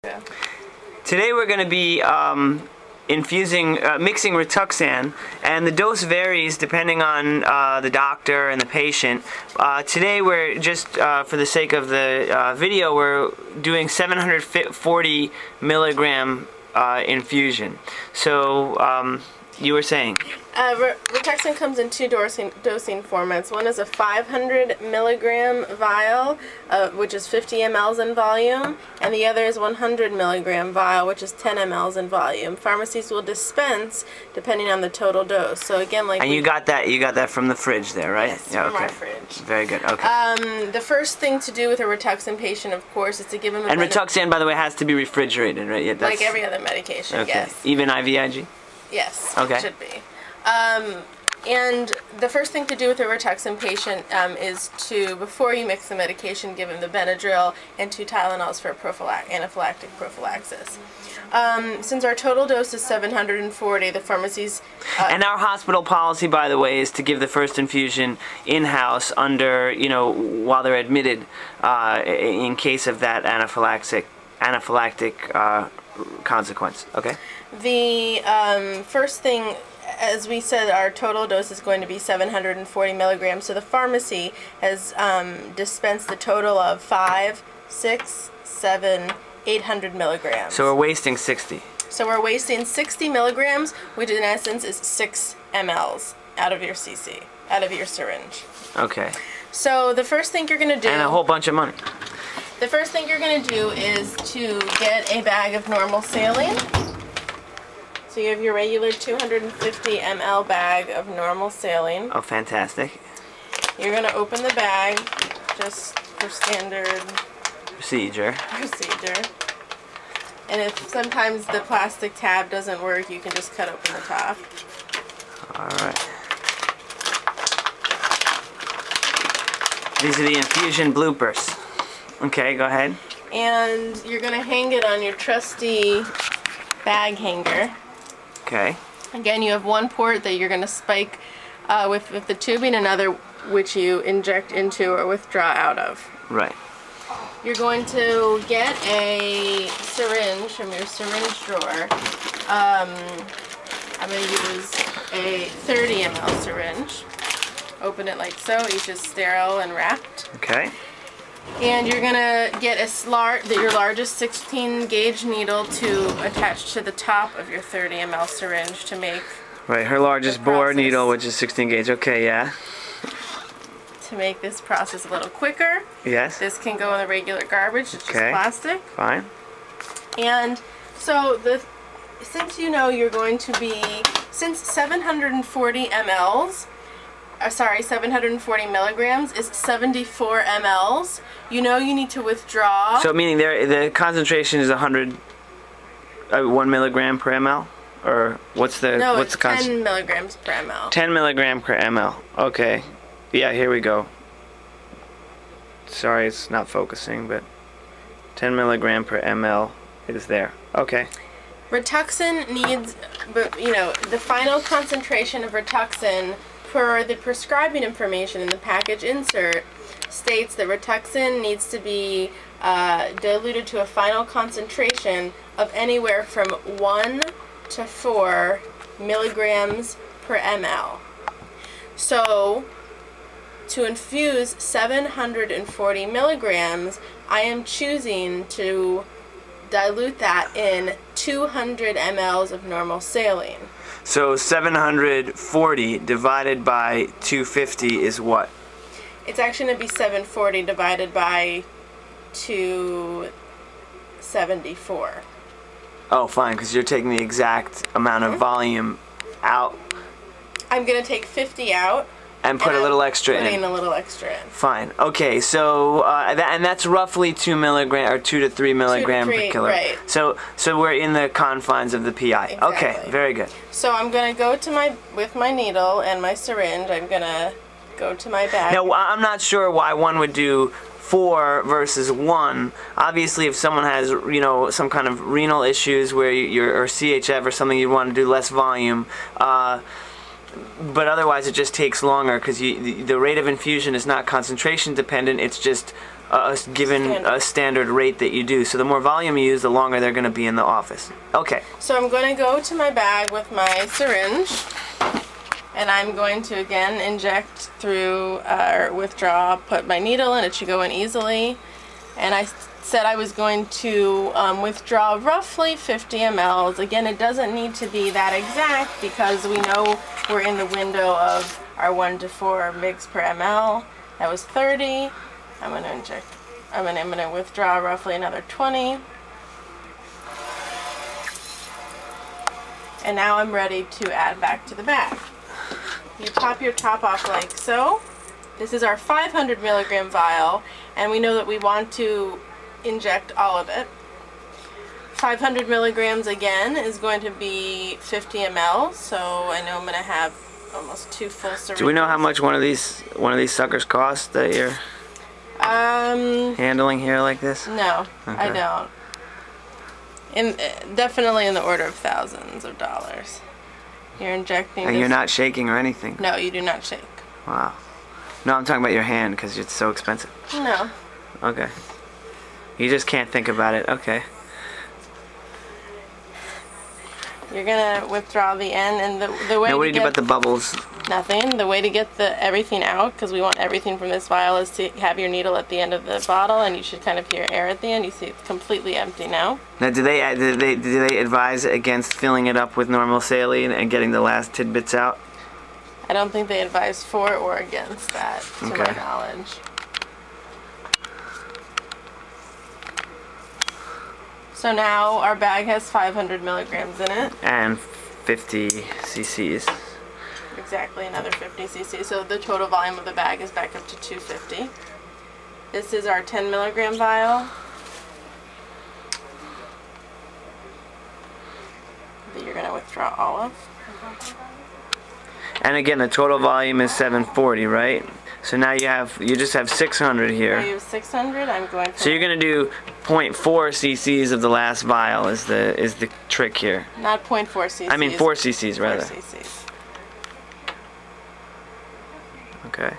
Yeah. Today we're going to be mixing Rituxan, and the dose varies depending on the doctor and the patient. Today we're just, for the sake of the video, we're doing 740 milligram infusion. So you were saying? Rituxan comes in two dosing formats. One is a 500 milligram vial, which is 50 mLs in volume, and the other is 100 milligram vial, which is 10 mLs in volume. Pharmacies will dispense depending on the total dose. So again, like. And you got that from the fridge there, right? Yes, yeah, from okay. our fridge. Very good. Okay. The first thing to do with a Rituxan patient, of course, is to give them. And Rituxan, by the way, has to be refrigerated, right? Yeah, that's, like every other medication. Okay. Yes. Even IVIG? Yes. Okay. It should be. And the first thing to do with a Rituxan patient is to, before you mix the medication, give them the Benadryl and 2 Tylenols for anaphylactic prophylaxis. Since our total dose is 740, the pharmacies... and our hospital policy, by the way, is to give the first infusion in-house under, while they're admitted, in case of that anaphylactic consequence. Okay? The first thing, as we said, our total dose is going to be 740 milligrams. So the pharmacy has dispensed the total of 5, 6, 7, 800 milligrams. So we're wasting 60. So we're wasting 60 milligrams, which in essence is 6 mLs out of your cc, out of your syringe. Okay. So the first thing you're going to do... And a whole bunch of money. The first thing you're going to do is to get a bag of normal saline. So you have your regular 250 ml bag of normal saline. Oh, fantastic. You're going to open the bag just for standard procedure. And if sometimes the plastic tab doesn't work, you can just cut open the top. Alright. These are the infusion bloopers. Okay, go ahead. And you're going to hang it on your trusty bag hanger. Okay. Again, you have one port that you're going to spike with the tubing, another which you inject into or withdraw out of. Right. You're going to get a syringe from your syringe drawer. I'm going to use a 30 ml syringe. Open it like so. Each is sterile and wrapped. Okay. And you're going to get your largest 16 gauge needle to attach to the top of your 30 ml syringe to make... Right, her largest bore needle, which is 16 gauge. Okay, yeah. To make this process a little quicker. Yes. This can go in the regular garbage. It's just plastic. Fine. And so since you're going to be, since 740 mLs, 740 milligrams is 74 mLs. You need to withdraw. So meaning the concentration is 1 milligram per ml, or what's the what's the 10 milligrams per ml. 10 milligram per ml. Okay. Yeah, here we go. Sorry, it's not focusing, but 10 milligram per ml is there. Okay. Rituxan needs, the final concentration of Rituxan per the prescribing information in the package insert states that Rituxan needs to be diluted to a final concentration of anywhere from 1 to 4 milligrams per ml. So, to infuse 740 milligrams, I am choosing to dilute that in 200 mLs of normal saline. So 740 divided by 250 is what? It's actually going to be 740 divided by 274. Oh, fine, because you're taking the exact amount of volume out. I'm going to take 50 out. And put a little extra in. Putting a little extra in. Fine. Okay, so and that's roughly 2 milligram or 2 to 3 milligram per kilo. Right. So we're in the confines of the PI. Exactly. Okay, very good. So I'm going to go to with my needle and my syringe. I'm going to go to my bag. Now I'm not sure why one would do 4 versus 1. Obviously, if someone has some kind of renal issues where or CHF or something, you'd want to do less volume. but otherwise it just takes longer because the rate of infusion is not concentration dependent. It's just given a standard rate that you do. So the more volume you use, the longer they're going to be in the office. Okay. So I'm going to go to my bag with my syringe, and I'm going to again inject through or withdraw, put my needle in. It should go in easily. And I said I was going to withdraw roughly 50 mLs. Again, it doesn't need to be that exact because we know we're in the window of our 1 to 4 mg per ml. That was 30. I'm going to inject. I'm going to withdraw roughly another 20. And now I'm ready to add back to the bag. You pop your top off like so. This is our 500 milligram vial, and we know that we want to inject all of it. 500 milligrams again is going to be 50 ml, so I know I'm going to have almost 2 full syringes. Do we know how much one of these suckers cost that you're handling here like this? No, okay. I don't. Definitely in the order of thousands of dollars. You're injecting. And you're not shaking or anything? No, you do not shake. Wow. No, I'm talking about your hand because it's so expensive. No. Okay. You just can't think about it. Okay. You're gonna withdraw the end, and the way. Now, what do you do about the bubbles? Nothing. The way to get everything out, because we want everything from this vial, is to have your needle at the end of the bottle, and you should kind of hear air at the end. You see it's completely empty now. Now, do they advise against filling it up with normal saline and getting the last tidbits out? I don't think they advise for or against that, to my knowledge. So now our bag has 500 milligrams in it. And 50 cc's. Exactly, another 50 cc. So the total volume of the bag is back up to 250. This is our 10 milligram vial that you're going to withdraw all of. And again, the total volume is 740, right? So now you just have 600 here. You have 600. I'm going. So you're going to do 0.4 cc's of the last vial is the trick here. Not 0.4 cc's. I mean 4 cc's rather. 4 cc's. Okay.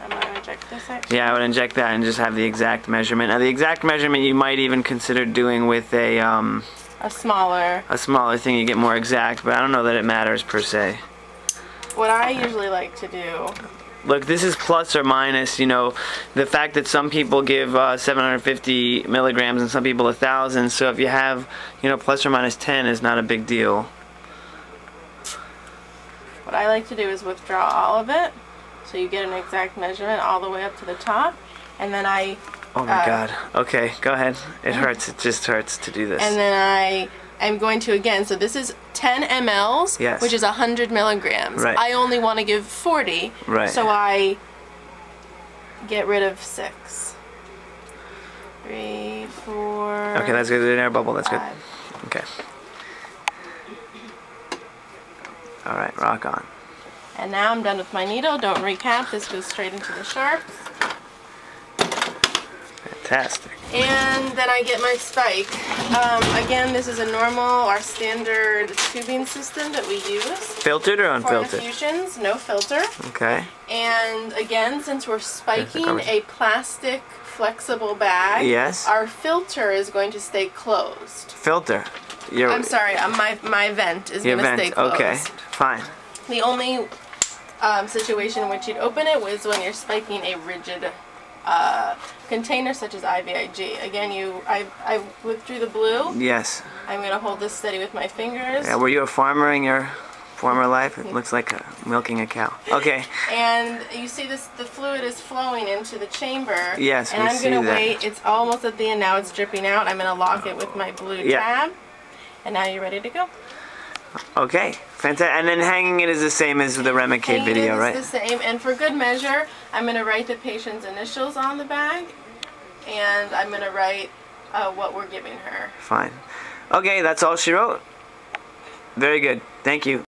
And then I'm going to inject this actually. Yeah, I would inject that and just have the exact measurement. Now the exact measurement you might even consider doing with a smaller thing. You get more exact, but I don't know that it matters per se. What I usually like to do. Look, this is plus or minus, you know, the fact that some people give 750 milligrams and some people 1,000. So if you have, you know, plus or minus 10 is not a big deal. What I like to do is withdraw all of it, so you get an exact measurement all the way up to the top, and then I. Oh my God. Okay, go ahead. It hurts. It just hurts to do this. And then I'm going to again. So this is 10 mLs, yes, which is 100 milligrams. Right. I only want to give 40. Right. So I get rid of 6. 3, 4. Okay, that's good. An air bubble. That's 5. Good. Okay. All right, rock on. And now I'm done with my needle. Don't recap. This goes straight into the sharps. Fantastic. And then I get my spike. Again, this is a normal, our standard tubing system that we use. Filtered or unfiltered? For infusions, no filter. Okay. And again, since we're spiking a plastic flexible bag, yes, our filter is going to stay closed. Filter? I'm sorry, my vent is going to stay closed. Okay, fine. The only situation in which you'd open it was when you're spiking a rigid container such as IVIG. Again, I withdrew the blue. Yes. I'm going to hold this steady with my fingers. Yeah, were you a farmer in your former life? It looks like milking a cow. Okay. And you see this, the fluid is flowing into the chamber. Yes, and I'm going to wait. It's almost at the end now. It's dripping out. I'm going to lock it with my blue tab. And now you're ready to go. Okay, fantastic. And then hanging it is the same as the Remicade video, right? It's the same. And for good measure, I'm going to write the patient's initials on the bag. And I'm going to write what we're giving her. Fine. Okay, that's all she wrote. Very good. Thank you.